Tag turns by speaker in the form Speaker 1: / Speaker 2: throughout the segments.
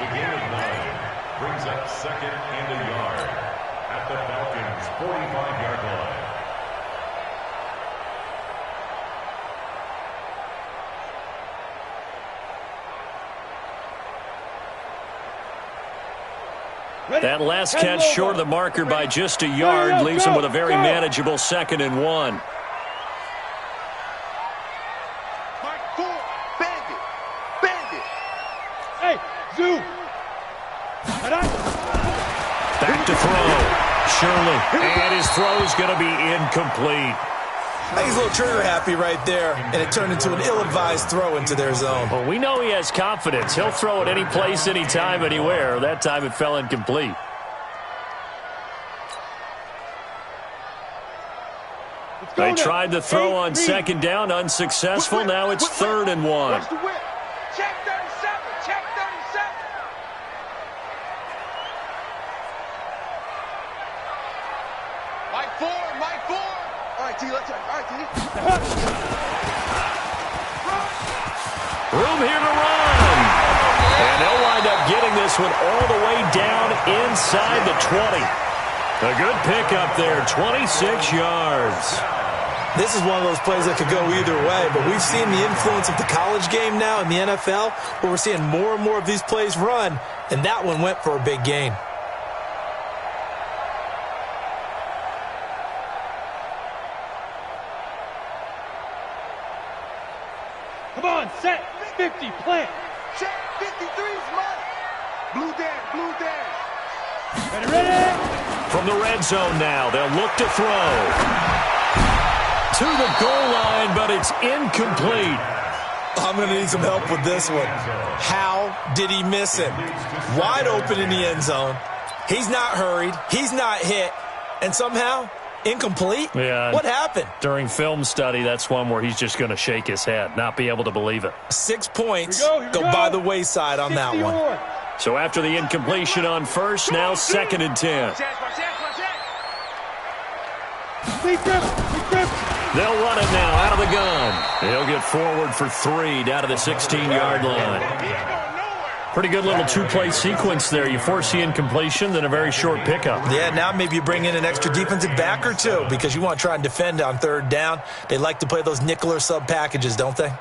Speaker 1: a gain of 9. Brings up 2nd and a yard at the Falcons' 45-yard line.
Speaker 2: That last catch short of the marker by just a yard leaves him with a very manageable 2nd and 1.
Speaker 3: Hey, Zoo.
Speaker 2: Back to throw. Shirley. And his throw is going to be incomplete.
Speaker 4: I think he's a little trigger happy right there, and it turned into an ill-advised throw into their zone.
Speaker 2: Well, we know he has confidence. He'll throw it any place, anytime, anywhere. That time it fell incomplete. They tried the throw on 2nd down, unsuccessful. Now it's 3rd and 1.
Speaker 3: Check 37. Check 37. Mike 4. All right, T, let's go. All right, T.
Speaker 2: Room here to run. And they'll wind up getting this one all the way down inside the 20. A good pickup there, 26 yards.
Speaker 4: This is one of those plays that could go either way, but we've seen the influence of the college game now in the NFL, where we're seeing more and more of these plays run, and that one went for a big gain.
Speaker 3: Come on, set. 50, plant. Check 53's money. Blue dance. Ready?
Speaker 2: From the red zone now, they'll look to throw. To the goal line, but it's incomplete.
Speaker 4: I'm going to need some help with this one. How did he miss him? Wide open in the end zone. He's not hurried. He's not hit. And somehow, incomplete?
Speaker 2: Yeah.
Speaker 4: What happened?
Speaker 2: During film study, that's one where he's just going to shake his head, not be able to believe it.
Speaker 4: 6 points go by the wayside on that one.
Speaker 2: So after the incompletion on 1st, now 2nd and 10. They'll run it now out of the gun. He'll get forward for 3 down to the 16-yard line. Pretty good little 2-play sequence there. You force the incompletion, then a very short pickup.
Speaker 4: Yeah, now maybe you bring in an extra defensive back or two because you want to try and defend on 3rd down. They like to play those nickel or sub packages, don't they?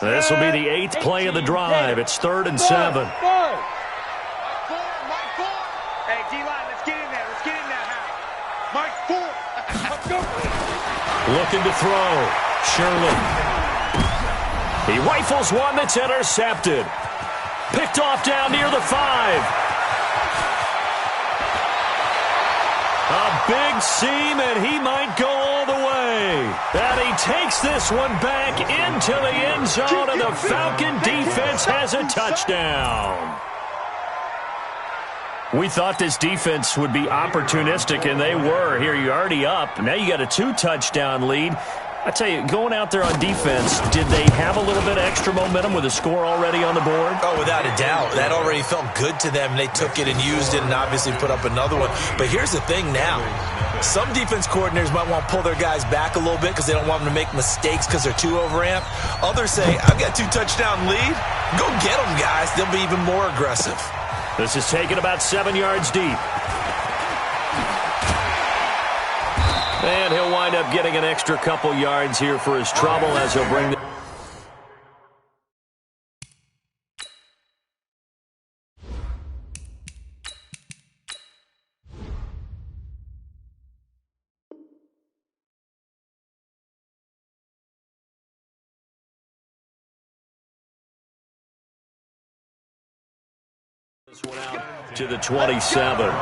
Speaker 2: This will be the 8th play of the drive. It's 3rd and 7.
Speaker 3: Mike 4. Hey, D-line, let's get in there. Mike 4. Let's go.
Speaker 2: Looking to throw. Shirley. He rifles one that's intercepted. Picked off down near the 5. A big seam, and he might go all the way. And he takes this one back into the end zone, and the Falcon defense has a touchdown. We thought this defense would be opportunistic, and they were. Here, you're already up. Now you got a 2-touchdown lead. I tell you, going out there on defense, did they have a little bit of extra momentum with a score already on the board?
Speaker 4: Oh, without a doubt. That already felt good to them. They took it and used it and obviously put up another one. But here's the thing now. Some defense coordinators might want to pull their guys back a little bit because they don't want them to make mistakes because they're too overamped. Others say, I've got a 2-touchdown lead. Go get them, guys. They'll be even more aggressive.
Speaker 2: This is taken about 7 yards deep. And he'll wind up getting an extra couple yards here for his trouble as he'll bring the... this one out to the 27.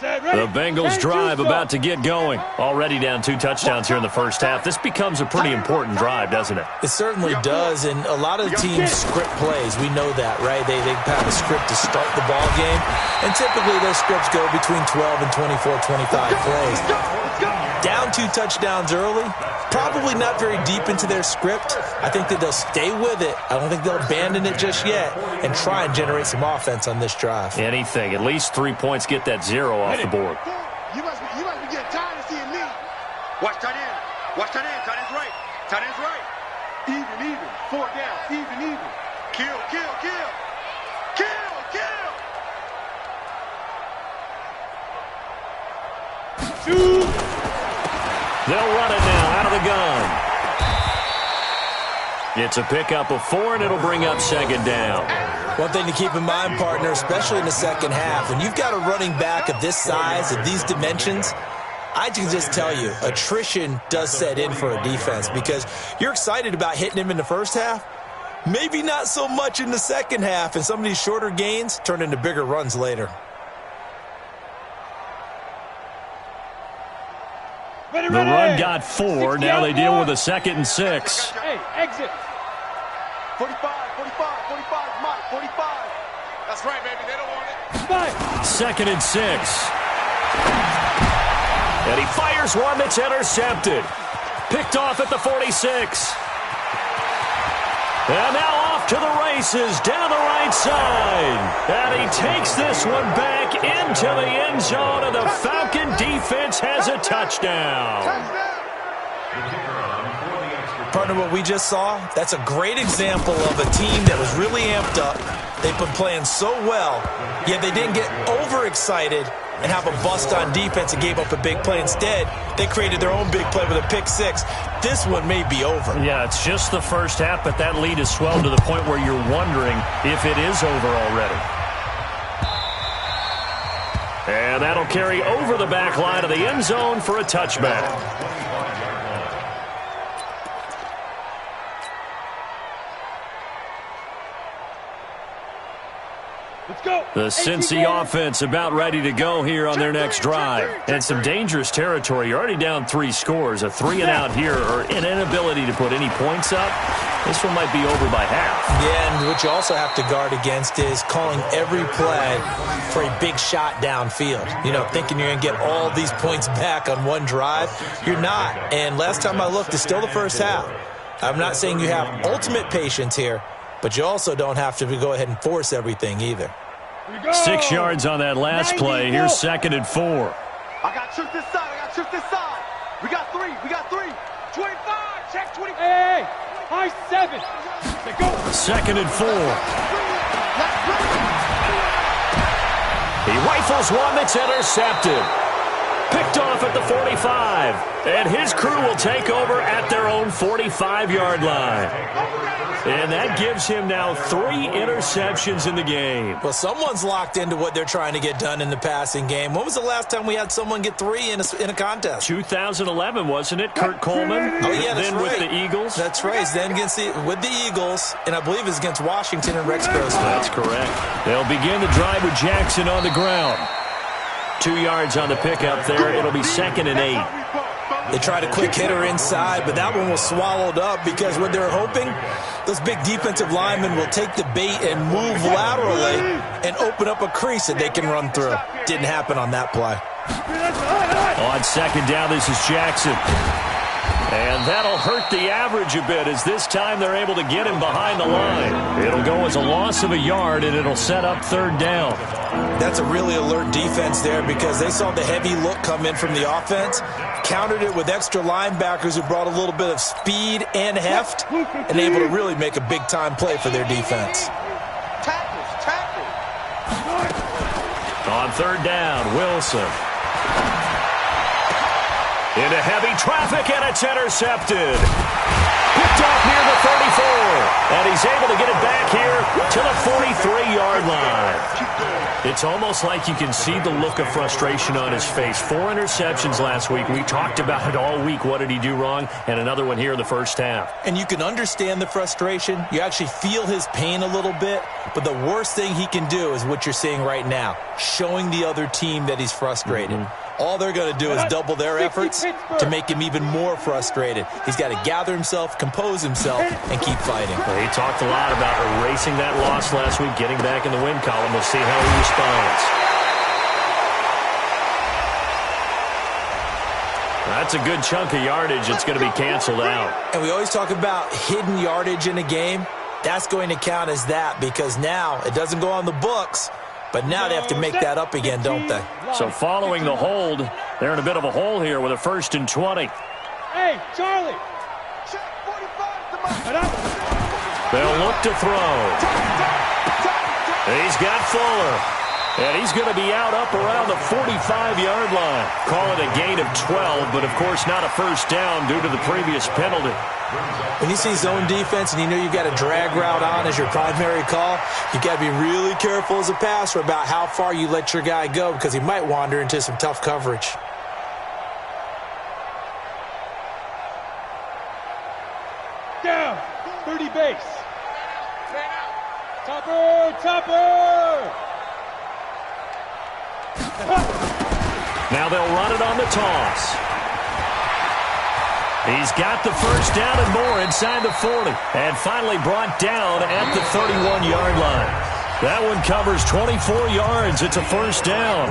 Speaker 2: The Bengals drive about to get going. Already down 2 touchdowns here in the first half. This becomes a pretty important drive, doesn't it?
Speaker 4: It certainly does, and a lot of the teams script plays. We know that, right? They have a script to start the ball game, and typically those scripts go between 12 and 24, 25 plays. Down 2 touchdowns early, probably not very deep into their script. I think that they'll stay with it. I don't think they'll abandon it just yet and try and generate some offense on this drive.
Speaker 2: Anything. At least 3 points, get that 0 off the board.
Speaker 5: You must be getting tired of seeing me. Watch tight end. Watch tight end. Tight end's right. Tight end's right. Even. 4 down. Even. Kill.
Speaker 2: Shoot. They'll run it now out of the gun. It's a pickup of 4, and it'll bring up 2nd down.
Speaker 4: One thing to keep in mind, partner, especially in the second half, when you've got a running back of this size, of these dimensions, I can just tell you, attrition does set in for a defense because you're excited about hitting him in the first half, maybe not so much in the second half, and some of these shorter gains turn into bigger runs later.
Speaker 2: The run got 4. Now they deal with a 2nd and 6.
Speaker 3: Hey, exit.
Speaker 5: 45, Mike, 45. That's right, baby. They don't want it.
Speaker 2: 2nd and 6. And he fires one that's intercepted. Picked off at the 46. And now off to the races down the right side. And he takes this one back into the end zone, and the Falcon defense has a touchdown.
Speaker 4: Partner, what we just saw, that's a great example of a team that was really amped up. They've been playing so well, yet they didn't get overexcited and have a bust on defense and gave up a big play. Instead, they created their own big play with a pick 6. This one may be over.
Speaker 2: Yeah, it's just the first half, but that lead has swelled to the point where you're wondering if it is over already. And that'll carry over the back line of the end zone for a touchback. The Cincy offense about ready to go here on their next drive. And some dangerous territory. You're already down 3 scores. A 3-and-out here, or an inability to put any points up. This one might be over by half.
Speaker 4: Yeah, and what you also have to guard against is calling every play for a big shot downfield. You know, thinking you're going to get all these points back on one drive. You're not. And last time I looked, it's still the first half. I'm not saying you have ultimate patience here, but you also don't have to go ahead and force everything either.
Speaker 2: 6 yards on that last play. Here's 2nd and 4.
Speaker 5: I got trick this side. We got 3. 25. Check 20.
Speaker 3: Hey, high 7. They go.
Speaker 2: 2nd and 4. He rifles one that's intercepted. Picked off at the 45. And his crew will take over at their own 45-yard line. And that gives him now 3 interceptions in the game.
Speaker 4: Well, someone's locked into what they're trying to get done in the passing game. When was the last time we had someone get 3 in a contest?
Speaker 2: 2011, wasn't it? Kurt Coleman.
Speaker 4: Oh, yeah, that's
Speaker 2: then
Speaker 4: right.
Speaker 2: with the Eagles.
Speaker 4: That's right. Then with the Eagles, and I believe it's against Washington and Rex Grossman.
Speaker 2: That's correct. They'll begin the drive with Jackson on the ground. 2 yards on the pickup there. It'll be 2nd and 8.
Speaker 4: They tried a quick hitter inside, but that one was swallowed up because what they're hoping, those big defensive linemen will take the bait and move laterally and open up a crease that they can run through. Didn't happen on that play.
Speaker 2: On 2nd down, this is Jackson. And that'll hurt the average a bit as this time they're able to get him behind the line. It'll go as a loss of a yard, and it'll set up 3rd down.
Speaker 4: That's a really alert defense there because they saw the heavy look come in from the offense, countered it with extra linebackers who brought a little bit of speed and heft, and able to really make a big-time play for their defense.
Speaker 5: Tackles.
Speaker 2: On 3rd down, Wilson. Into heavy traffic, and it's intercepted. Picked off near the 34. And he's able to get it back here to the 43-yard line. It's almost like you can see the look of frustration on his face. 4 interceptions last week. We talked about it all week. What did he do wrong? And another one here in the first half.
Speaker 4: And you can understand the frustration. You actually feel his pain a little bit. But the worst thing he can do is what you're seeing right now, showing the other team that he's frustrated. All they're going to do is double their efforts to make him even more frustrated. He's got to gather himself, compose himself, and keep fighting.
Speaker 2: Well, he talked a lot about erasing that loss last week, getting back in the win column. We'll see how he responds. That's a good chunk of yardage. It's going to be canceled out.
Speaker 4: And we always talk about hidden yardage in a game. That's going to count as that because now it doesn't go on the books. But now they have to make that up again, don't they?
Speaker 2: So following the hold, they're in a bit of a hole here with a 1st and 20.
Speaker 3: Hey, Charlie.
Speaker 2: They'll look to throw. He's got Fuller. And he's going to be out up around the 45-yard line. Call it a gain of 12, but of course not a first down due to the previous penalty.
Speaker 4: When you see zone defense and you know you've got a drag route on as your primary call, you've got to be really careful as a passer about how far you let your guy go because he might wander into some tough coverage.
Speaker 3: Down. 30 base. Topper. Topper.
Speaker 2: Now they'll run it on the toss. He's got the first down and more inside the 40. And finally brought down at the 31-yard line. That one covers 24 yards. It's a first down.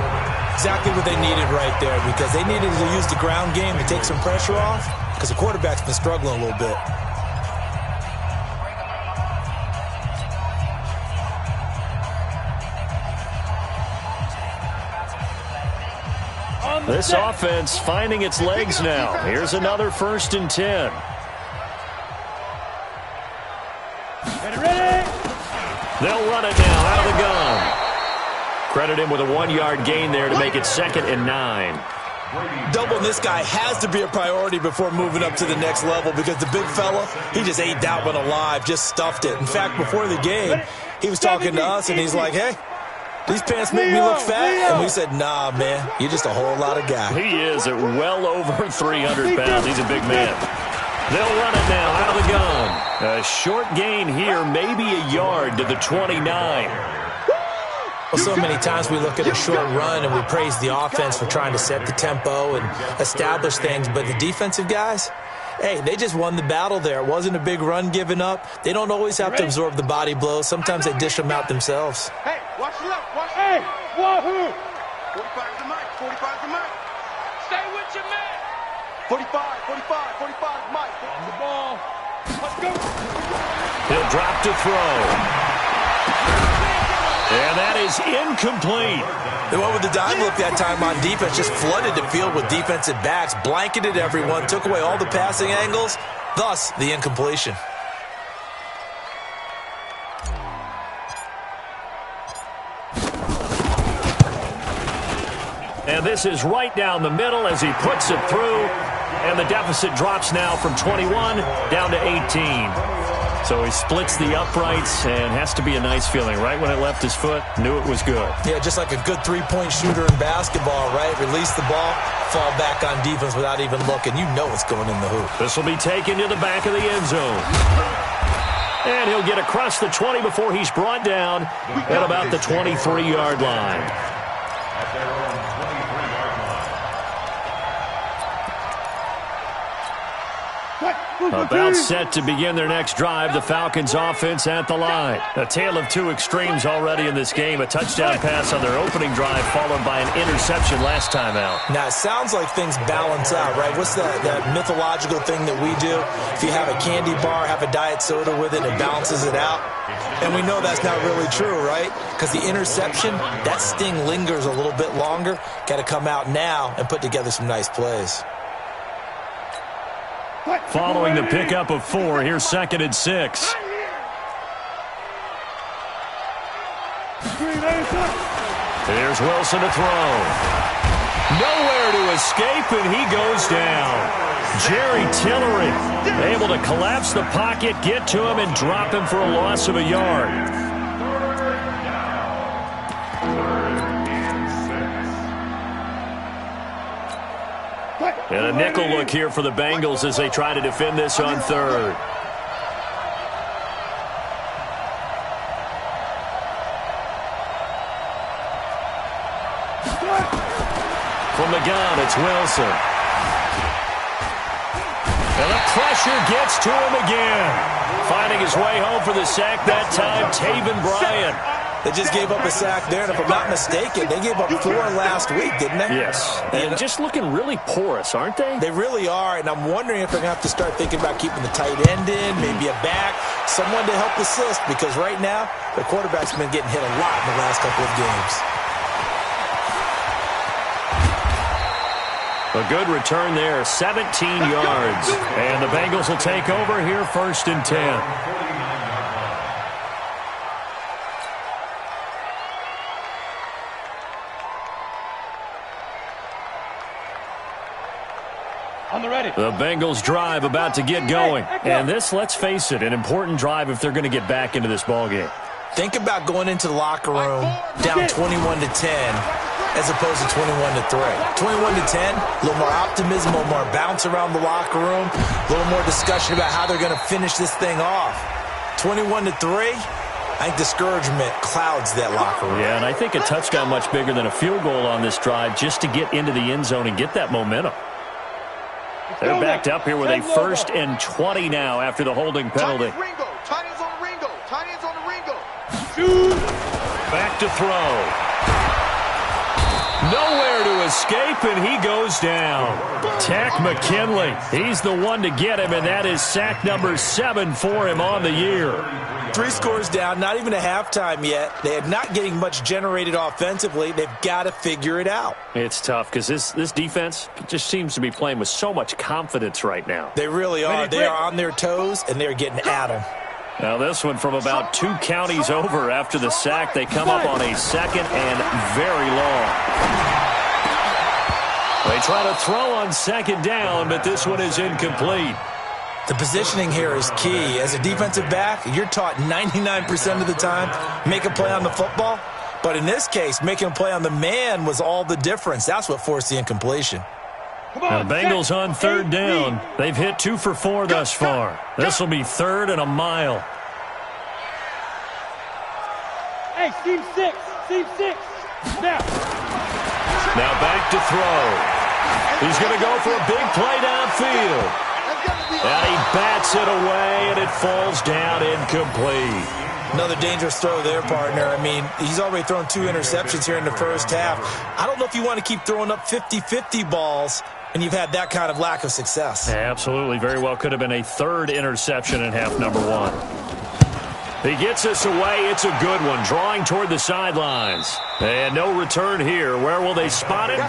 Speaker 4: Exactly what they needed right there because they needed to use the ground game to take some pressure off because the quarterback's been struggling a little bit.
Speaker 2: This offense finding its legs now. Here's another 1st and 10.
Speaker 3: Ready?
Speaker 2: They'll run it now out of the gun. Credit him with a 1-yard gain there to make it 2nd and 9.
Speaker 4: Doubling this guy has to be a priority before moving up to the next level because the big fella, he just ate that one alive, just stuffed it. In fact, before the game, he was talking to us and he's like, hey, these pants make me look fat. And we said, nah, man, you're just a whole lot of guy.
Speaker 2: He is at well over 300 pounds. He's a big man. They'll run it now out of the gun. A short gain here, maybe a yard to the 29.
Speaker 4: Well, so many times we look at a short run and we praise the offense for trying to set the tempo and establish things. But the defensive guys, hey, they just won the battle there. It wasn't a big run given up. They don't always have to absorb the body blows. Sometimes they dish them out themselves.
Speaker 5: Hey, watch the left, watch the
Speaker 3: Hey, wahoo!
Speaker 5: 45 is the mic, 45 is the mic.
Speaker 3: Stay with your man.
Speaker 5: 45 is Mike.
Speaker 3: On the ball. Let's go.
Speaker 2: He'll drop to throw. And that is incomplete.
Speaker 4: They went with the dime look that time on defense, just flooded the field with defensive backs, blanketed everyone, took away all the passing angles, thus the incompletion.
Speaker 2: And this is right down the middle as he puts it through. And the deficit drops now from 21 down to 18. So he splits the uprights and has to be a nice feeling. Right when it left his foot, knew it was good.
Speaker 4: Yeah, just like a good three-point shooter in basketball, right? Release the ball, fall back on defense without even looking. You know it's going in the hoop.
Speaker 2: This will be taken to the back of the end zone. And he'll get across the 20 before he's brought down at about the 23-yard line. About set to begin their next drive, the Falcons offense at the line. A tale of two extremes already in this game. A touchdown pass on their opening drive followed by an interception last time out.
Speaker 4: Now, it sounds like things balance out, right? What's that mythological thing that we do? If you have a candy bar, have a diet soda with it, it balances it out. And we know that's not really true, right? Because the interception, that sting lingers a little bit longer. Got to come out now and put together some nice plays.
Speaker 2: Following the pickup of 4, here's 2nd and 6. Here's Wilson to throw. Nowhere to escape, and he goes down. Jerry Tillery able to collapse the pocket, get to him, and drop him for a loss of a yard. And a nickel look here for the Bengals as they try to defend this on third. From the gun, it's Wilson. And the pressure gets to him again. Finding his way home for the sack that time, Taven Bryan.
Speaker 4: They just gave up a sack there, and if I'm not mistaken, they gave up 4 last week, didn't they?
Speaker 2: Yes. And just looking really porous, aren't they?
Speaker 4: They really are, and I'm wondering if they're going to have to start thinking about keeping the tight end in, maybe a back, someone to help assist, because right now, the quarterback's been getting hit a lot in the last couple of games.
Speaker 2: A good return there, 17 yards. And the Bengals will take over here, 1st and 10. The Bengals drive about to get going. And this, let's face it, an important drive if they're going to get back into this ballgame.
Speaker 4: Think about going into the locker room down 21-10 as opposed to 21-3. 21-10, a little more optimism, a little more bounce around the locker room, a little more discussion about how they're going to finish this thing off. 21-3, I think discouragement clouds that locker room.
Speaker 2: Yeah, and I think a touchdown much bigger than a field goal on this drive just to get into the end zone and get that momentum. They're backed up here with a 1st and 20 now after the holding penalty.
Speaker 5: Tight ends on the Ringo. Tight ends on the Ringo.
Speaker 2: Back to throw. Nowhere to escape, and he goes down. Tack McKinley, he's the one to get him, and that is sack number 7 for him on the year.
Speaker 4: 3 scores down, not even a halftime yet. They are not getting much generated offensively. They've got to figure it out.
Speaker 2: It's tough because this defense just seems to be playing with so much confidence right now.
Speaker 4: They really are. They are on their toes, and they're getting at them.
Speaker 2: Now this one from about 2 counties over after the sack. They come up on a 2nd and very long. They try to throw on 2nd down, but this one is incomplete.
Speaker 4: The positioning here is key. As a defensive back, you're taught 99% of the time, make a play on the football. But in this case, making a play on the man was all the difference. That's what forced the incompletion.
Speaker 2: Now, Bengals on 3rd down. They've hit 2 for 4 thus far. This will be 3rd and a mile.
Speaker 3: Hey, Team 6. Team 6.
Speaker 2: Now back to throw. He's going to go for a big play downfield. And he bats it away, and it falls down incomplete.
Speaker 4: Another dangerous throw there, partner. I mean, he's already thrown 2 interceptions here in the first half. I don't know if you want to keep throwing up 50-50 balls when you've had that kind of lack of success.
Speaker 2: Absolutely. Very well could have been a 3rd interception in half number 1. He gets us away. It's a good one. Drawing toward the sidelines. And no return here. Where will they spot him?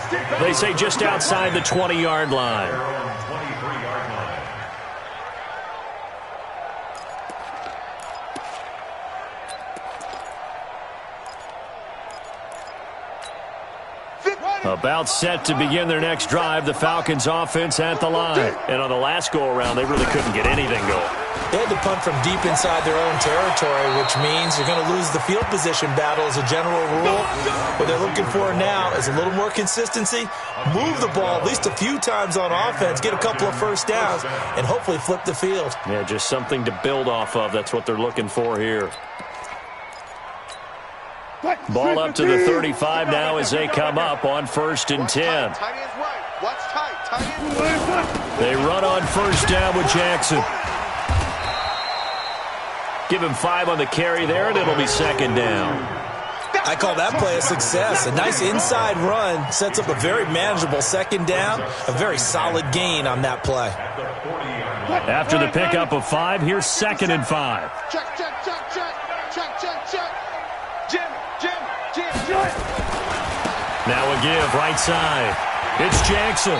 Speaker 2: They say just outside the 20-yard line. About set to begin their next drive, the Falcons offense at the line. And on the last go-around, they really couldn't get anything going.
Speaker 4: They had to punt from deep inside their own territory, which means you're going to lose the field position battle as a general rule. What they're looking for now is a little more consistency, move the ball at least a few times on offense, get a couple of first downs, and hopefully flip the field.
Speaker 2: Yeah, just something to build off of. That's what they're looking for here. Ball up to the 35 now as they come up on 1st and 10. They run on 1st down with Jackson. Give him 5 on the carry there, and it'll be 2nd down.
Speaker 4: I call that play a success. A nice inside run sets up a very manageable 2nd down. A very solid gain on that play.
Speaker 2: After the pickup of 5, here's 2nd and 5.
Speaker 5: Check, check, check, check. Check, check, check. Jim.
Speaker 2: Now a give right side. It's Jackson.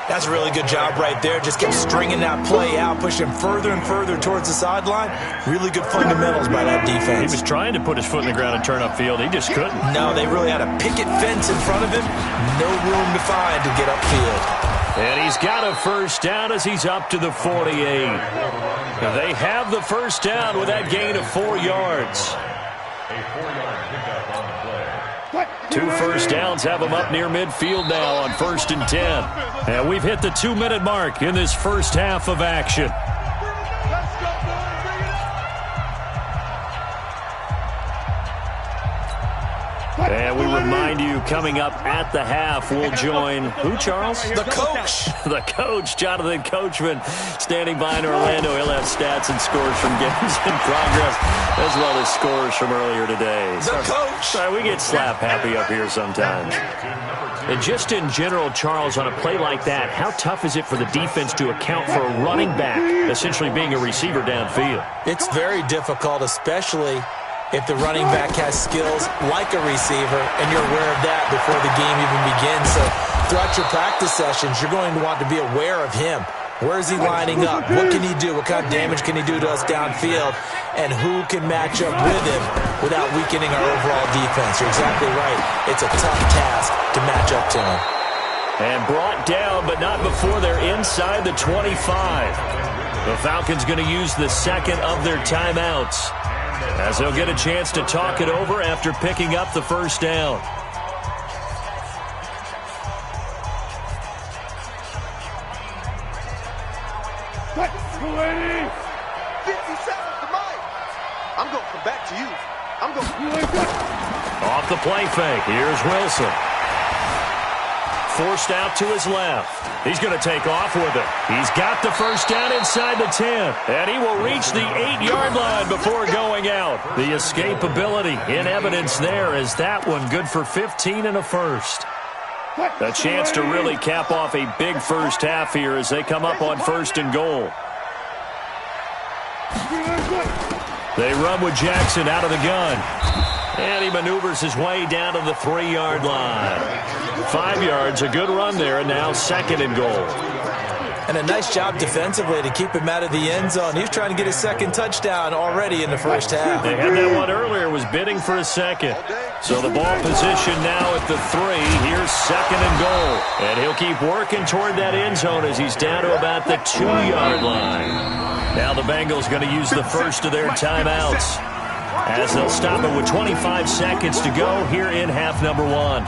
Speaker 4: That's a really good job right there. Just kept stringing that play out, pushing him further and further towards the sideline. Really good fundamentals by that defense.
Speaker 2: He was trying to put his foot in the ground and turn upfield. He just couldn't.
Speaker 4: No, they really had a picket fence in front of him. No room to find to get upfield.
Speaker 2: And he's got a first down as he's up to the 48. They have the first down with that gain of 4 yards.
Speaker 1: A 4-yard pickup on the play.
Speaker 2: 2 first downs have him up near midfield now on 1st and 10. And we've hit the 2-minute mark in this first half of action. And we remind you, coming up at the half, we'll join who, Charles?
Speaker 4: The coach.
Speaker 2: The coach, Jonathan Coachman, standing by in Orlando. He'll have stats and scores from games in progress, as well as scores from earlier today.
Speaker 4: The coach.
Speaker 2: Sorry, we get slap happy up here sometimes. And just in general, Charles, on a play like that, how tough is it for the defense to account for a running back essentially being a receiver downfield?
Speaker 4: It's very difficult, especially if the running back has skills like a receiver, and you're aware of that before the game even begins. So throughout your practice sessions, you're going to want to be aware of him. Where is he lining up? What can he do? What kind of damage can he do to us downfield? And who can match up with him without weakening our overall defense? You're exactly right. It's a tough task to match up to him.
Speaker 2: And brought down, but not before they're inside the 25. The Falcons going to use the second of their timeouts, as they'll get a chance to talk it over after picking up the first down.
Speaker 5: I'm going to come back to you.
Speaker 2: Off the play fake. Here's Wilson. Forced out to his left. He's going to take off with it. He's got the first down inside the 10. And he will reach the 8-yard line before going out. The escapability in evidence there is that one good for 15 and a first. A chance to really cap off a big first half here as they come up on 1st and goal. They run with Jackson out of the gun. And he maneuvers his way down to the 3-yard line. 5 yards, a good run there, and now 2nd and goal.
Speaker 4: And a nice job defensively to keep him out of the end zone. He was trying to get his second touchdown already in the first half.
Speaker 2: They had that one earlier, was bidding for a second. So the ball position now at the 3. Here's 2nd and goal. And he'll keep working toward that end zone as he's down to about the 2-yard line. Now the Bengals going to use the first of their timeouts, as they'll stop it with 25 seconds to go here in half number 1.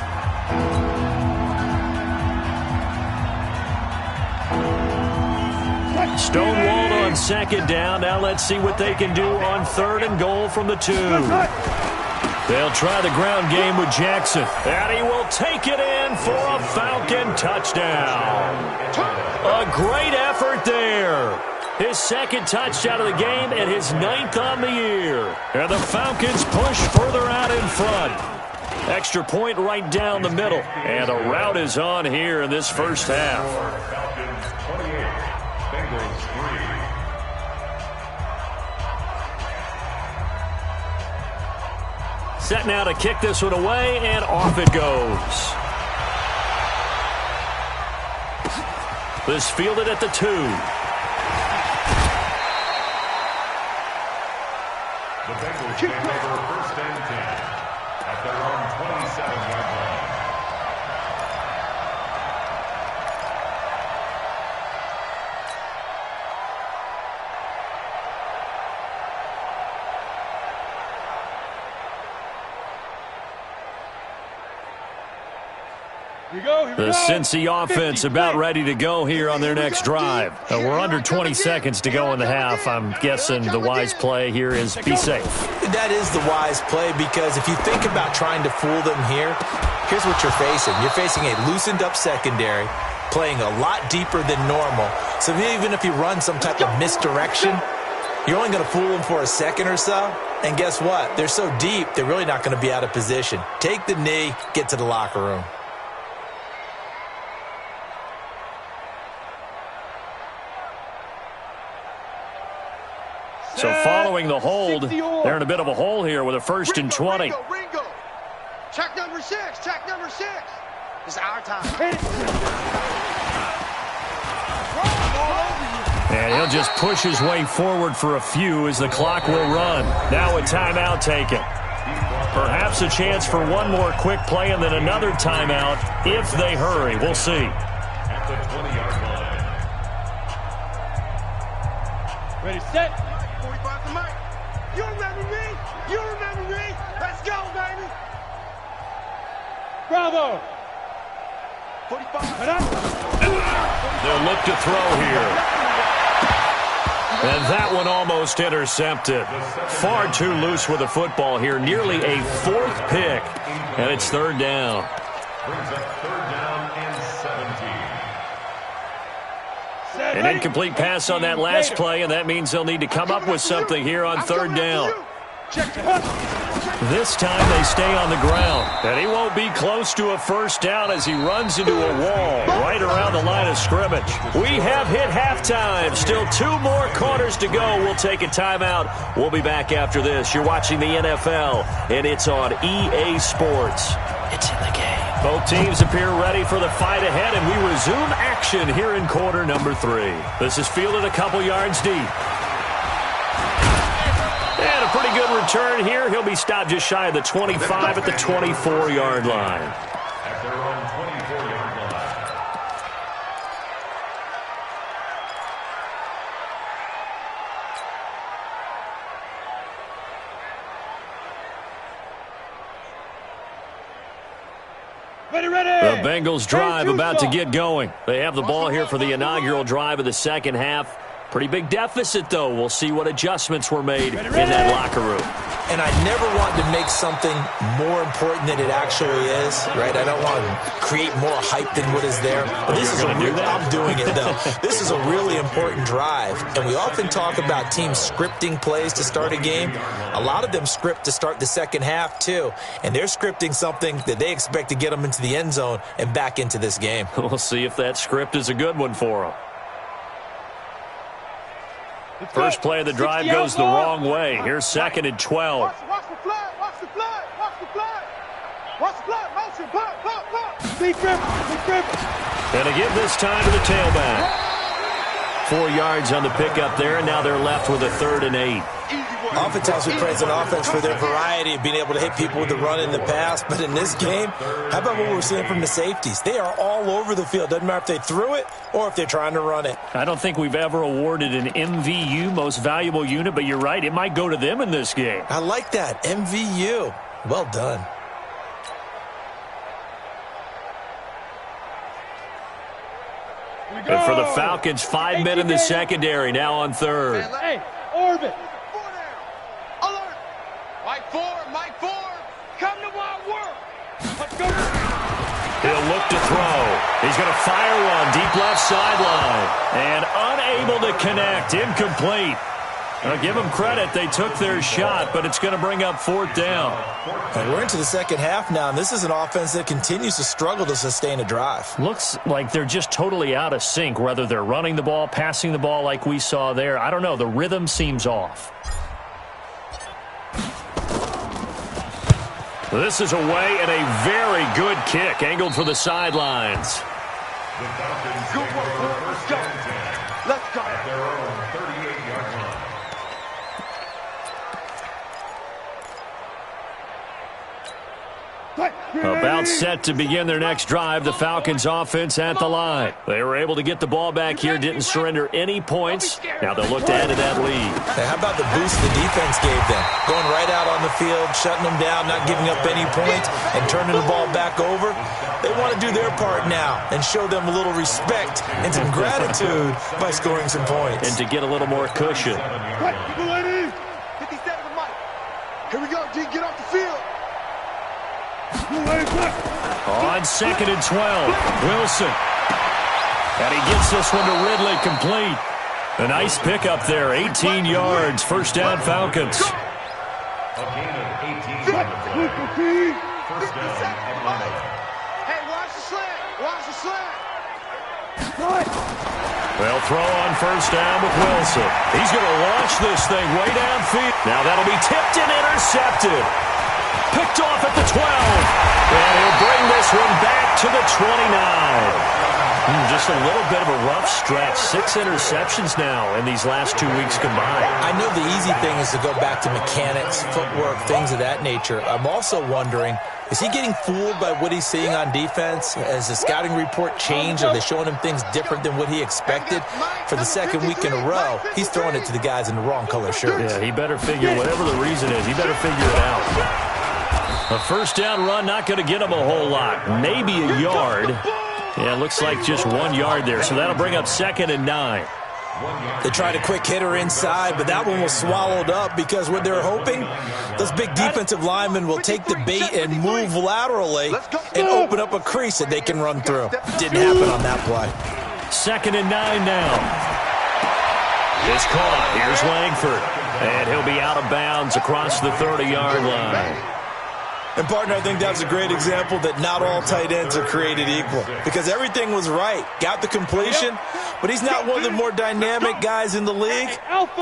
Speaker 2: Stonewalled on 2nd down. Now let's see what they can do on 3rd and goal from the 2. They'll try the ground game with Jackson. And he will take it in for a Falcon touchdown. A great effort there. His 2nd touchdown of the game and his 9th on the year. And the Falcons push further out in front. Extra point right down the middle. And a rout is on here in this first half.
Speaker 1: Falcons 28, Bengals 3.
Speaker 2: Set now to kick this one away, and off it goes. This fielded at the 2.
Speaker 1: The Bengals take over 1st and 10 at their own 27-yard line.
Speaker 2: The Cincy offense about ready to go here on their next drive. We're under 20 seconds to go in the half. I'm guessing the wise play here is be safe.
Speaker 4: That is the wise play, because if you think about trying to fool them here, here's what you're facing. You're facing a loosened up secondary, playing a lot deeper than normal. So even if you run some type of misdirection, you're only going to fool them for a second or so. And guess what? They're so deep, they're really not going to be out of position. Take the knee, get to the locker room.
Speaker 2: So following the hold, they're in a bit of a hole here with a 1st and 20.
Speaker 5: Ringo. Check number 6. It's our time.
Speaker 2: And he'll just push his way forward for a few as the clock will run. Now a timeout taken. Perhaps a chance for one more quick play and then another timeout if they hurry. We'll see.
Speaker 1: At the 20-yard line.
Speaker 3: Ready, set.
Speaker 5: 45 to Mike. You remember me? You remember me? Let's go, baby.
Speaker 3: Bravo.
Speaker 5: 45.
Speaker 2: They'll look to throw here. And that one almost intercepted. Far too loose with the football here. Nearly a fourth pick. And it's third down.
Speaker 1: Brings up third down and 17.
Speaker 2: An incomplete pass on that last play, and that means they'll need to come up with something here on third down. This time they stay on the ground, and he won't be close to a first down as he runs into a wall right around the line of scrimmage. We have hit halftime. Still 2 more quarters to go. We'll take a timeout. We'll be back after this. You're watching the NFL, and it's on EA Sports. It's in the game. Both teams appear ready for the fight ahead, and we resume action here in quarter number 3. This is fielded a couple yards deep. And a pretty good return here. He'll be stopped just shy of the 25 at the 24-yard line.
Speaker 1: At their own 24-yard line.
Speaker 3: Ready, ready.
Speaker 2: The Bengals drive about to get going. They have the ball here for the inaugural drive of the second half. Pretty big deficit, though. We'll see what adjustments were made in that locker room.
Speaker 4: And I never want to make something more important than it actually is, right? I don't want to create more hype than what is there. But this is I'm doing it, though. This is a really important drive. And we often talk about teams scripting plays to start a game. A lot of them script to start the second half, too. And they're scripting something that they expect to get them into the end zone and back into this game.
Speaker 2: We'll see if that script is a good one for them. First play of the drive goes the wrong way. Here's second and 12.
Speaker 5: Watch the flag. Watch the flag. Watch the flag. Watch the flag. Motion. Pop.
Speaker 3: Big dribble.
Speaker 2: And again this time to the tailback. 4 yards on the pickup there, and now they're left with a 3rd and 8.
Speaker 4: Oftentimes we praise an offense for their variety of being able to hit people with the run in the pass. But in this game, how about what we're seeing from the safeties? They are all over the field. Doesn't matter if they threw it or if they're trying to run it.
Speaker 2: I don't think we've ever awarded an MVU, most valuable unit, but you're right. It might go to them in this game.
Speaker 4: I like that. MVU. Well done.
Speaker 2: And for the Falcons, 5 men in the secondary, now on 3rd.
Speaker 3: Hey, orbit.
Speaker 5: Alert. Mike 4. Come to my work.
Speaker 3: Let's go.
Speaker 2: He'll look to throw. He's going to fire one deep left sideline. And unable to connect. Incomplete. I'll give them credit. They took their shot, but it's going to bring up 4th down.
Speaker 4: And we're into the second half now, and this is an offense that continues to struggle to sustain a drive.
Speaker 2: Looks like they're just totally out of sync, whether they're running the ball, passing the ball like we saw there. I don't know. The rhythm seems off. This is away and a very good kick, angled for the sidelines.
Speaker 1: The Falcons
Speaker 5: Good
Speaker 1: take
Speaker 5: work,
Speaker 1: their
Speaker 5: boy.
Speaker 1: first
Speaker 5: Let's go.
Speaker 1: down and 10
Speaker 5: Let's go.
Speaker 1: at their own 38-yard line.
Speaker 2: About set to begin their next drive, the Falcons offense at the line. They were able to get the ball back here, didn't surrender any points. Now they'll look to add to that lead.
Speaker 4: Hey, how about the boost the defense gave them? Going right out on the field, shutting them down, not giving up any points, and turning the ball back over. They want to do their part now and show them a little respect and some gratitude by scoring some points.
Speaker 2: And to get a little more cushion.
Speaker 5: 57 to Mike. Here we go, D. Get off the field.
Speaker 2: On 2nd and 12, Wilson. And he gets this one to Ridley complete. A nice pickup there, 18 yards, first down Falcons.
Speaker 1: A gain of 18 on the play. First down, Atlanta.
Speaker 5: Hey, watch the slant. Watch the slant.
Speaker 2: They'll throw on first down with Wilson. He's going to launch this thing way downfield. Now that'll be tipped and intercepted. Picked off at the 12. And he'll bring this one back to the 29. Just a little bit of a rough stretch. 6 interceptions now in these last 2 weeks combined.
Speaker 4: I know the easy thing is to go back to mechanics, footwork, things of that nature. I'm also wondering, is he getting fooled by what he's seeing on defense? Has the scouting report changed? Are they showing him things different than what he expected? For the second week in a row, he's throwing it to the guys in the wrong color shirts.
Speaker 2: Yeah, he better figure, whatever the reason is, he better figure it out. A first down run, not going to get him a whole lot. Maybe a yard. Yeah, it looks like just 1 yard there, so that'll bring up 2nd and 9.
Speaker 4: They tried a quick hitter inside, but that one was swallowed up because what they're hoping, those big defensive linemen will take the bait and move laterally and open up a crease that they can run through. Didn't happen on that play.
Speaker 2: 2nd and 9 now. It's caught. Here's Langford. And he'll be out of bounds across the 30-yard line.
Speaker 4: And, partner, I think that's a great example that not all tight ends are created equal because everything was right. Got the completion, but he's not one of the more dynamic guys in the league.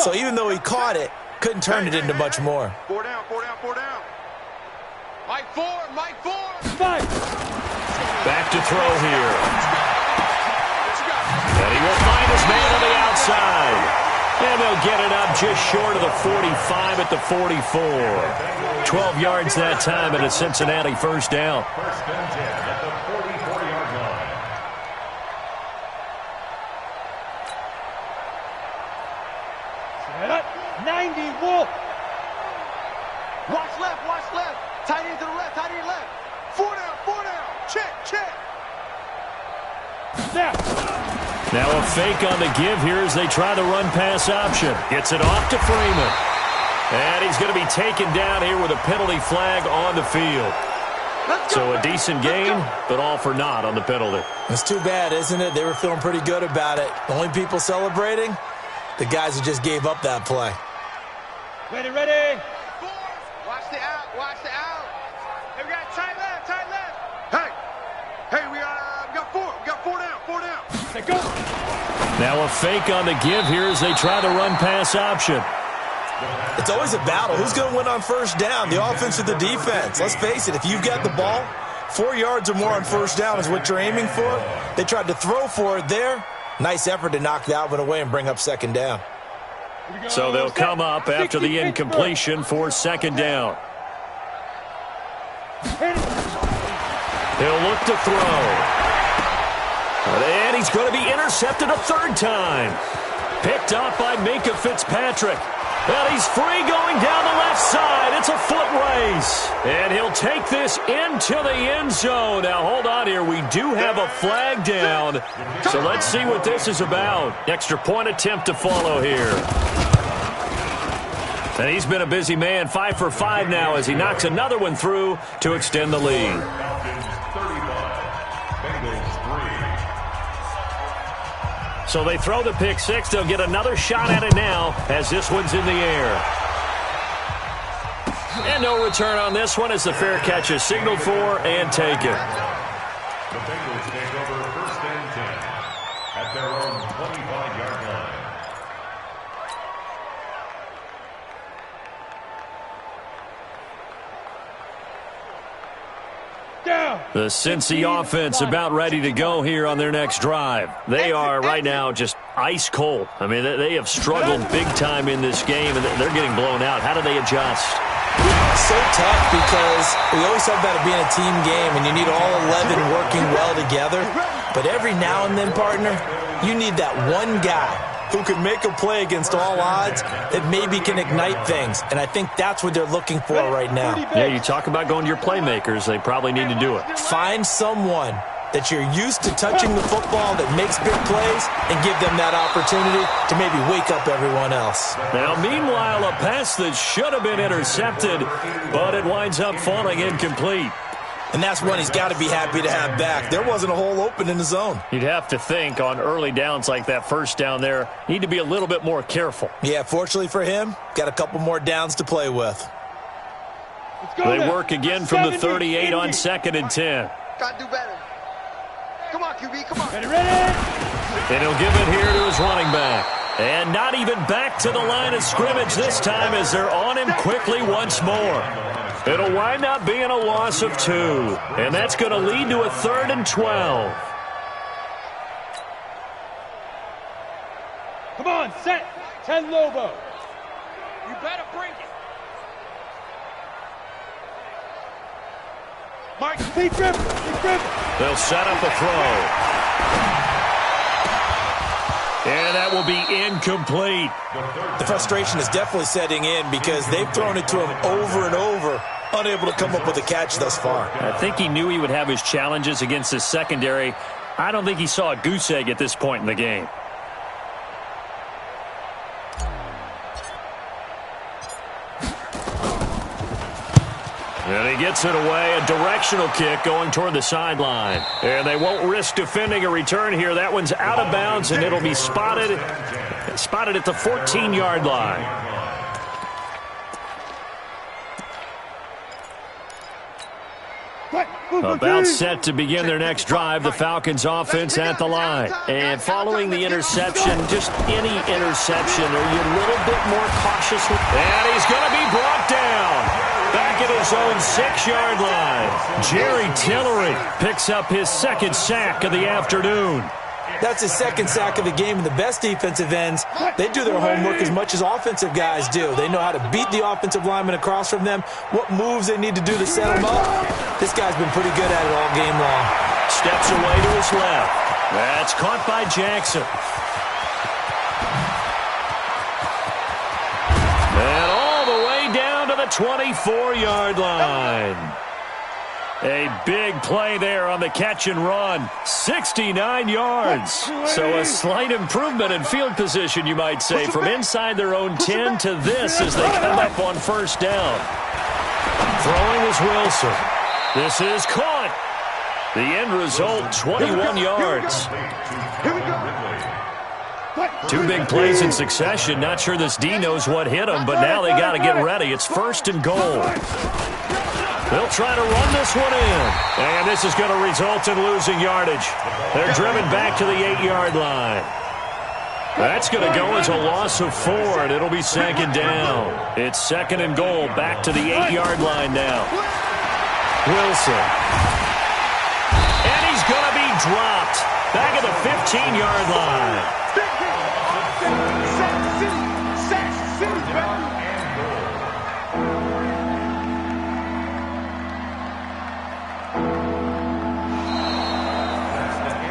Speaker 4: So even though he caught it, couldn't turn it into much more.
Speaker 5: 4 down, 4 down, 4 down. Mike 4, Mike 4.
Speaker 3: 5.
Speaker 2: Back to throw here. And he will find his man on the outside. And they'll get it up just short of the 45 at the 44. 12 yards that time and a Cincinnati first down.
Speaker 1: First and 10 at the 44-yard line.
Speaker 3: Set up. 90 Wolf.
Speaker 5: Watch left. Tight end to the left, tight end left. 4 down, 4 down. Check.
Speaker 3: Snap.
Speaker 2: Now a fake on the give here as they try the run-pass option. Gets it off to Freeman. And he's going to be taken down here with a penalty flag on the field. So a decent game, but all for naught on the penalty.
Speaker 4: It's too bad, isn't it? They were feeling pretty good about it. The only people celebrating, the guys who just gave up that play.
Speaker 3: Ready.
Speaker 5: Watch the out. Hey, we got tight left. Hey, we got 4. We got 4 down.
Speaker 3: Let go.
Speaker 2: Now a fake on the give here as they try the run-pass option.
Speaker 4: It's always a battle. Who's going to win on first down, the offense or the defense? Let's face it, if you've got the ball, 4 yards or more on first down is what you're aiming for. They tried to throw for it there. Nice effort to knock that one away and bring up 2nd down.
Speaker 2: So they'll come up after the incompletion for 2nd down. He'll look to throw. And he's going to be intercepted a 3rd time. Picked up by Minkah Fitzpatrick. And he's free going down the left side. It's a foot race. And he'll take this into the end zone. Now, hold on here. We do have a flag down. So let's see what this is about. Extra point attempt to follow here. And he's been a busy man. 5 for 5 now as he knocks another one through to extend the lead.
Speaker 1: Falcons 35, Bengals 3.
Speaker 2: So they throw the pick 6. They'll get another shot at it now as this one's in the air. And no return on this one as the fair catch is signaled for and taken.
Speaker 1: The Bengals take over 1st and 10 at their own 25-yard line.
Speaker 3: Down.
Speaker 2: The Cincy offense about ready to go here on their next drive. They are right now just ice cold. I mean, they have struggled big time in this game, and they're getting blown out. How do they adjust?
Speaker 4: So tough because we always talk about it being a team game, and you need all 11 working well together. But every now and then, partner, you need that one guy who can make a play against all odds that maybe can ignite things. And I think that's what they're looking for right now.
Speaker 2: Yeah, you talk about going to your playmakers. They probably need to do it.
Speaker 4: Find someone that you're used to touching the football that makes big plays and give them that opportunity to maybe wake up everyone else.
Speaker 2: Now, meanwhile, a pass that should have been intercepted, but it winds up falling incomplete.
Speaker 4: And that's one he's got to be happy to have back. There wasn't a hole open in the zone.
Speaker 2: You'd have to think on early downs like that first down there, need to be a little bit more careful.
Speaker 4: Yeah, fortunately for him, got a couple more downs to play with.
Speaker 2: They work again from the 38 on 2nd and 10.
Speaker 5: Got to do better. Come on, QB, come on.
Speaker 3: Ready.
Speaker 2: And he'll give it here to his running back. And not even back to the line of scrimmage this time as they're on him quickly once more. It'll wind up being a loss of 2. And that's going to lead to a 3rd and 12.
Speaker 3: on, set. 10 Lobo.
Speaker 5: You better bring it. Mike,
Speaker 3: Deep dribble. Deep dribble.
Speaker 2: They'll set up a throw. And that will be incomplete.
Speaker 4: The frustration is definitely setting in because they've thrown it to him over and over, unable to come up with a catch thus far.
Speaker 2: I think he knew he would have his challenges against his secondary. I don't think he saw a goose egg at this point in the game. And he gets it away, a directional kick going toward the sideline. And they won't risk defending a return here. That one's out of bounds, and it'll be spotted at the 14-yard line. About set to begin their next drive, the Falcons offense at the line. And following the interception, just any interception, are you a little bit more cautious? And he's going to be brought down. Back at his own 6-yard line. Jerry Tillery picks up his second sack of the afternoon.
Speaker 4: That's his second sack of the game, and the best defensive ends, they do their homework as much as offensive guys do. They know how to beat the offensive lineman across from them, what moves they need to do to set them up. This guy's been pretty good at it all game long.
Speaker 2: Steps away to his left. That's caught by Jackson. And all the way down to the 24-yard line. A big play there on the catch and run. 69 yards. So a slight improvement in field position, you might say, from inside their own 10 to this as they come up on first down. Throwing is Wilson. This is caught. The end result, 21 yards. Two big plays in succession. Not sure this D knows what hit him, but now they got to get ready. It's first and goal. They'll try to run this one in. And this is going to result in losing yardage. They're driven back to the 8-yard line. That's going to go as a loss of 4, and it'll be second down. It's second and goal, back to the 8-yard line now. Wilson. And he's going to be dropped. Back at the 15-yard line.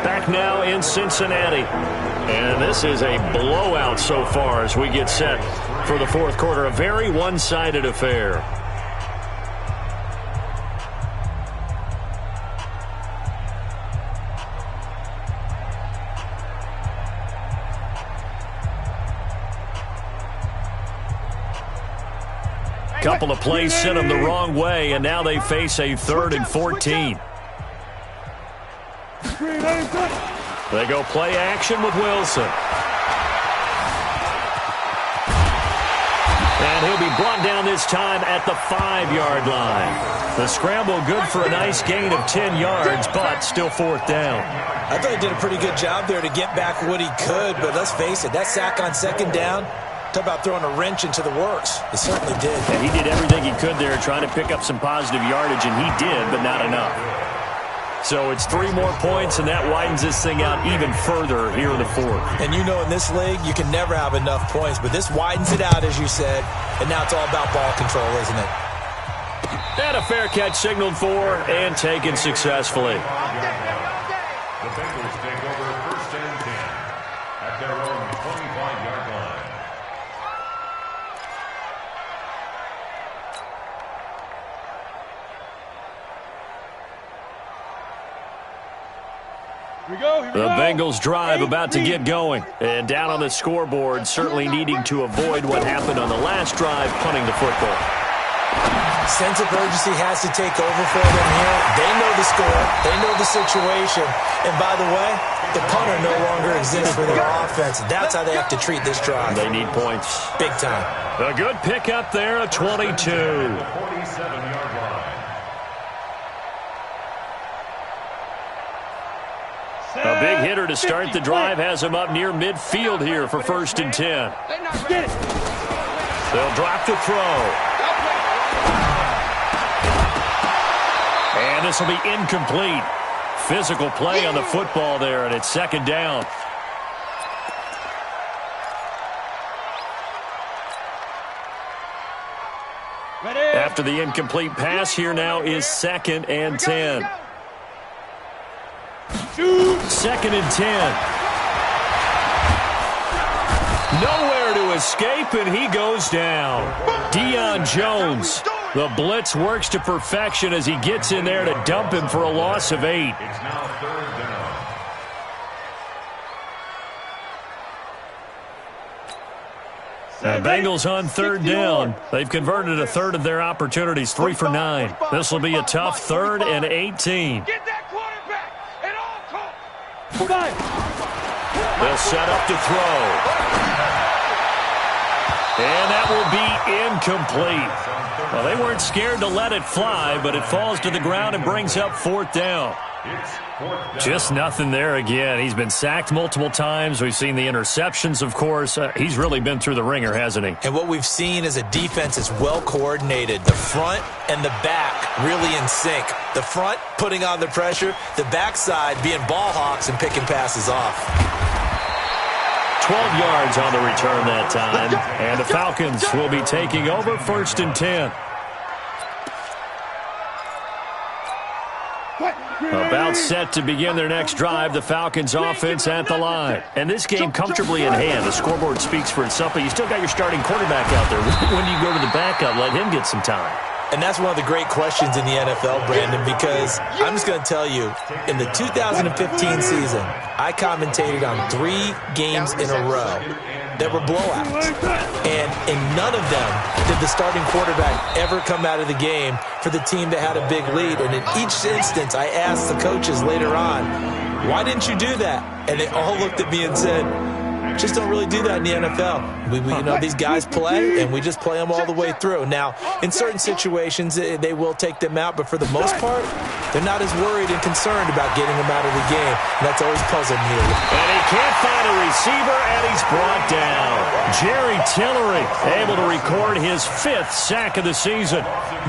Speaker 2: Back now in Cincinnati. And this is a blowout so far as we get set for the fourth quarter. A very one-sided affair. Couple of plays sent them the wrong way, and now they face a 3rd and 14. They go play action with Wilson. And he'll be brought down this time at the 5-yard line. The scramble good for a nice gain of 10 yards, but still fourth down.
Speaker 4: I thought he did a pretty good job there to get back what he could, but let's face it, that sack on second down, talk about throwing a wrench into the works. It certainly did.
Speaker 2: And he did everything he could there trying to pick up some positive yardage, and he did, but not enough. So it's 3 more points, and that widens this thing out even further here in the fourth.
Speaker 4: And you know in this league, you can never have enough points, but this widens it out, as you said, and now it's all about ball control, isn't it?
Speaker 2: And a fair catch signaled for and taken successfully.
Speaker 1: The Bengals take over first and 10 at their own 25-yard line.
Speaker 2: The Bengals drive about to get going. And down on the scoreboard, certainly needing to avoid what happened on the last drive, punting the football.
Speaker 4: Sense of urgency has to take over for them here. They know the score. They know the situation. And by the way, the punter no longer exists for their offense. That's how they have to treat this drive.
Speaker 2: They need points.
Speaker 4: Big time.
Speaker 2: A good pickup there, a 22.
Speaker 1: 47-yard line.
Speaker 2: A big hitter to start the drive has him up near midfield here for first and 10. They'll drop the throw. And this will be incomplete. Physical play on the football there, and it's second down. After the incomplete pass, here now is 2nd and 10. 2nd and 10. Nowhere to escape, and he goes down. Deion Jones. The blitz works to perfection as he gets in there to dump him for a loss of 8.
Speaker 1: It's now 3rd down.
Speaker 2: The Bengals on 3rd down. They've converted a third of their opportunities, 3 for 9. This will be a tough 3rd and 18.
Speaker 3: Get that quarterback at all costs.
Speaker 2: They'll set up to throw. And that will be incomplete. Well, they weren't scared to let it fly, but it falls to the ground and brings up 4th down.
Speaker 1: It's 4th down.
Speaker 2: Just nothing there again. He's been sacked multiple times. We've seen the interceptions, of course. He's really been through the ringer, hasn't he?
Speaker 4: And what we've seen is a defense is well coordinated. The front and the back really in sync. The front putting on the pressure, the backside being ball hawks and picking passes off.
Speaker 2: 12 yards on the return that time. And the Falcons will be taking over 1st and 10. About set to begin their next drive, the Falcons offense at the line. And this game comfortably in hand. The scoreboard speaks for itself, but you still got your starting quarterback out there. When do you go to the backup? Let him get some time.
Speaker 4: And that's one of the great questions in the NFL, Brandon, because I'm just going to tell you, in the 2015 season, I commentated on 3 games in a row that were blowouts. And in none of them did the starting quarterback ever come out of the game for the team that had a big lead. And in each instance, I asked the coaches later on, why didn't you do that? And they all looked at me and said, just don't really do that in the NFL. We these guys play, and we just play them all the way through. Now, in certain situations, they will take them out, but for the most part, they're not as worried and concerned about getting them out of the game. And that's always puzzled me.
Speaker 2: And he can't find a receiver, and he's brought down. Jerry Tillery able to record his 5th sack of the season.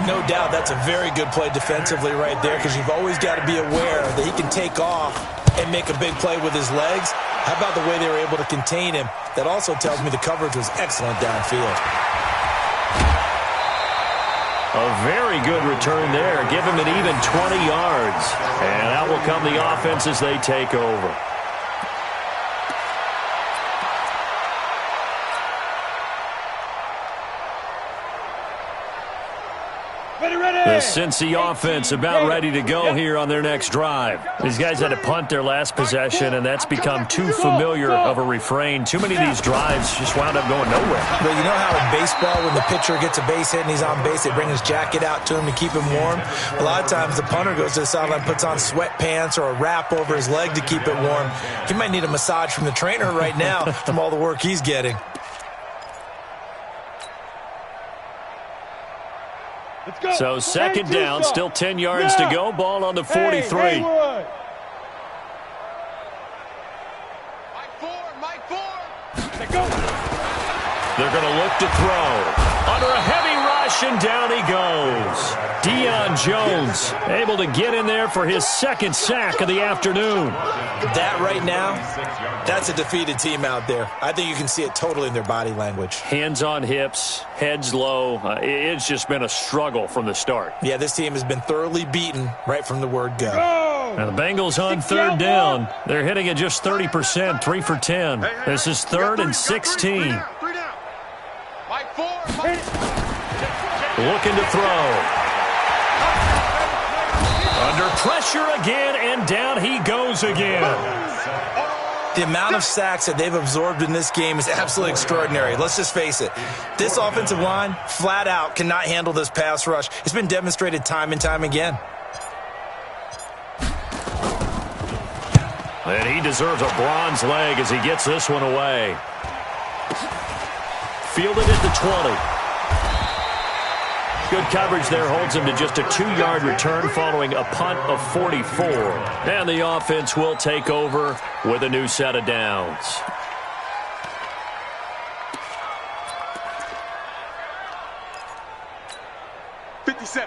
Speaker 4: No doubt that's a very good play defensively right there, because you've always got to be aware that he can take off and make a big play with his legs. How about the way they were able to contain him? That also tells me the coverage was excellent downfield.
Speaker 2: A very good return there. Give him an even 20 yards. And out will come the offense as they take over. The Cincy offense about ready to go here on their next drive. These guys had to punt their last possession, and that's become too familiar of a refrain. Too many of these drives just wound up going nowhere.
Speaker 4: But you know how in baseball, when the pitcher gets a base hit and he's on base, they bring his jacket out to him to keep him warm? A lot of times the punter goes to the sideline, puts on sweatpants or a wrap over his leg to keep it warm. He might need a massage from the trainer right now from all the work he's getting.
Speaker 2: So 2nd down, still 10 yards to go. Ball on the 43. They're going to look to throw. Under a heavy rush, and down he goes. Deion Jones able to get in there for his 2nd sack of the afternoon.
Speaker 4: That right now, that's a defeated team out there. I think you can see it totally in their body language.
Speaker 2: Hands on hips, heads low. It's just been a struggle from the start.
Speaker 4: Yeah, this team has been thoroughly beaten right from the word go.
Speaker 2: Now the Bengals on 3rd down. They're hitting at just 30%, 3 for 10. This is 3rd and 16. Looking to throw. Under pressure again, and down he goes again.
Speaker 4: The amount of sacks that they've absorbed in this game is absolutely extraordinary. Let's just face it. This offensive line, flat out, cannot handle this pass rush. It's been demonstrated time and time again.
Speaker 2: And he deserves a bronze leg as he gets this one away. Fielded at the 20. Good coverage there holds him to just a 2-yard return following a punt of 44. And the offense will take over with a new set of downs.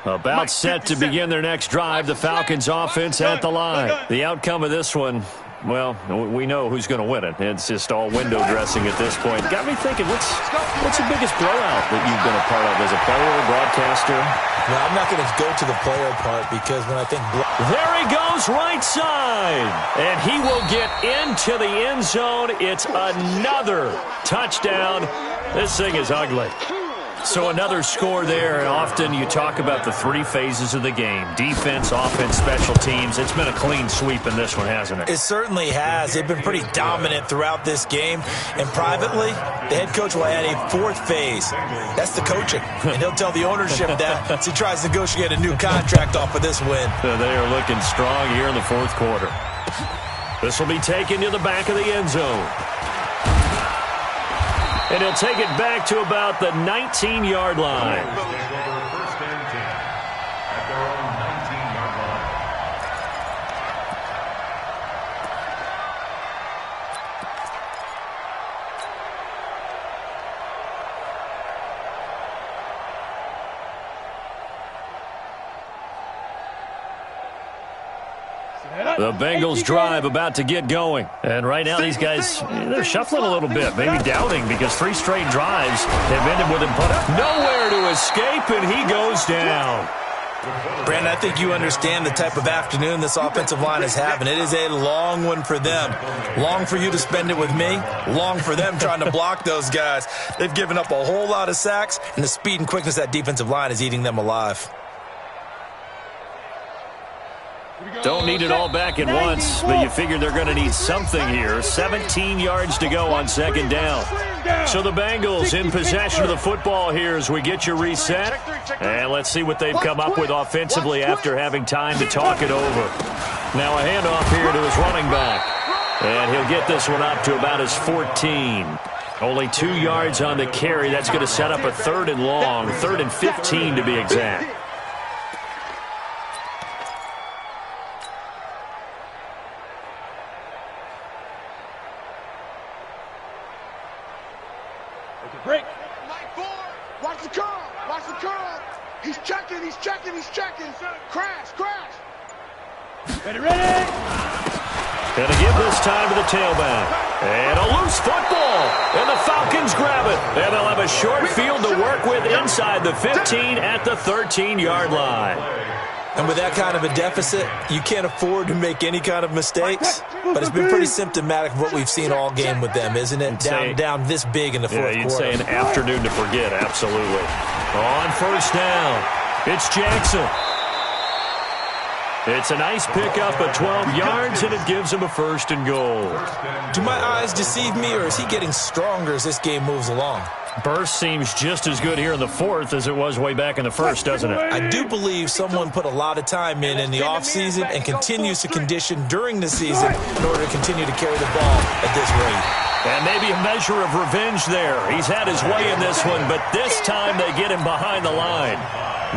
Speaker 2: About set to begin their next drive, the Falcons offense at the line. The outcome of this one, well, we know who's going to win it. It's just all window dressing at this point. Got me thinking, what's the biggest blowout that you've been a part of as a player, broadcaster?
Speaker 4: No, I'm not going to go to the player part because when I think...
Speaker 2: There he goes, right side. And he will get into the end zone. It's another touchdown. This thing is ugly. So another score there. Often you talk about the three phases of the game. Defense, offense, special teams. It's been a clean sweep in this one, hasn't it?
Speaker 4: It certainly has. They've been pretty dominant throughout this game. And privately, the head coach will add a fourth phase. That's the coaching. And he'll tell the ownership that as he tries to negotiate a new contract off of this win.
Speaker 2: They are looking strong here in the fourth quarter. This will be taken to the back of the end zone. And he'll take it back to about the 19-yard line.
Speaker 1: First and 10 at their own 19-yard line.
Speaker 2: The Bengals drive about to get going. And right now these guys, they're shuffling a little bit, maybe doubting because 3 straight drives have ended with him putting nowhere to escape, and he goes down.
Speaker 4: Brandon, I think you understand the type of afternoon this offensive line is having. It is a long one for them. Long for you to spend it with me. Long for them trying to block those guys. They've given up a whole lot of sacks, and the speed and quickness of that defensive line is eating them alive.
Speaker 2: Don't need it all back at once, but you figure they're going to need something here. 17 yards to go on second down. So the Bengals in possession of the football here as we get you reset. And let's see what they've come up with offensively after having time to talk it over. Now a handoff here to his running back. And he'll get this one up to about his 14. Only 2 yards on the carry. That's going to set up a 3rd and long, 3rd and 15 to be exact.
Speaker 3: Break.
Speaker 5: Watch the curl. Watch the curl. He's checking. He's checking. He's checking. Crash. Crash.
Speaker 3: Ready, ready.
Speaker 2: Gonna give this time to the tailback. And a loose football. And the Falcons grab it. And they'll have a short field to work with inside the 15 at the 13-yard line.
Speaker 4: And with that kind of a deficit, you can't afford to make any kind of mistakes. But it's been pretty symptomatic of what we've seen all game with them, isn't it? Down this big in the fourth quarter.
Speaker 2: You'd say an afternoon to forget, absolutely. On first down, it's Jackson. It's a nice pickup of 12 yards, and it gives him a 1st and goal.
Speaker 4: Do my eyes deceive me, or is he getting stronger as this game moves along?
Speaker 2: Burst seems just as good here in the 4th as it was way back in the 1st, doesn't it?
Speaker 4: I do believe someone put a lot of time in the offseason and continues to condition during the season in order to continue to carry the ball at this rate.
Speaker 2: And maybe a measure of revenge there. He's had his way in this one, but this time they get him behind the line.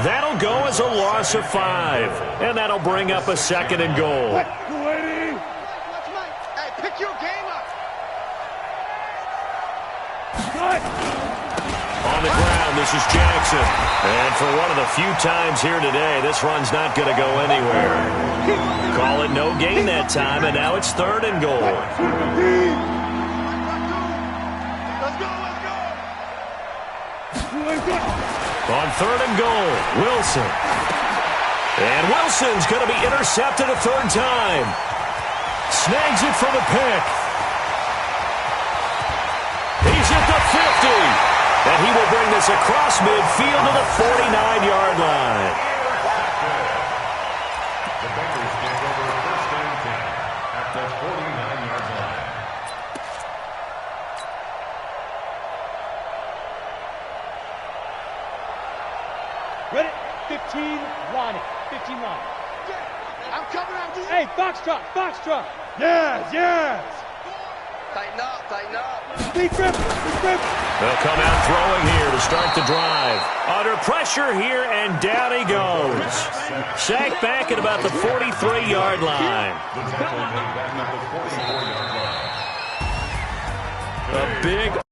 Speaker 2: That'll go as a loss of 5, and that'll bring up a 2nd and goal.
Speaker 5: Hey, pick your game up.
Speaker 2: On the ground, this is Jackson. And for one of the few times here today, this run's not going to go anywhere. Call it no gain that time, and now it's 3rd and goal.
Speaker 5: Let's go.
Speaker 2: On 3rd and goal, Wilson. And Wilson's going to be intercepted a 3rd time. Snags it for the pick. He's at the 50. And he will bring this across midfield to the 49-yard line.
Speaker 1: The Bengals take over 1st and 10 at the 49-yard line.
Speaker 3: Ready? 15 line. 15 line.
Speaker 5: I'm coming after you.
Speaker 3: Hey, Foxtrot, Foxtrot. Yes, yes.
Speaker 5: Tighten up, tighten up.
Speaker 3: Speed grip, speed grip.
Speaker 2: They'll come out throwing here to start the drive. Under pressure here, and down he goes. Sacked back at about the 43-yard line.
Speaker 1: The tackle made back at the 44-yard line.
Speaker 2: A big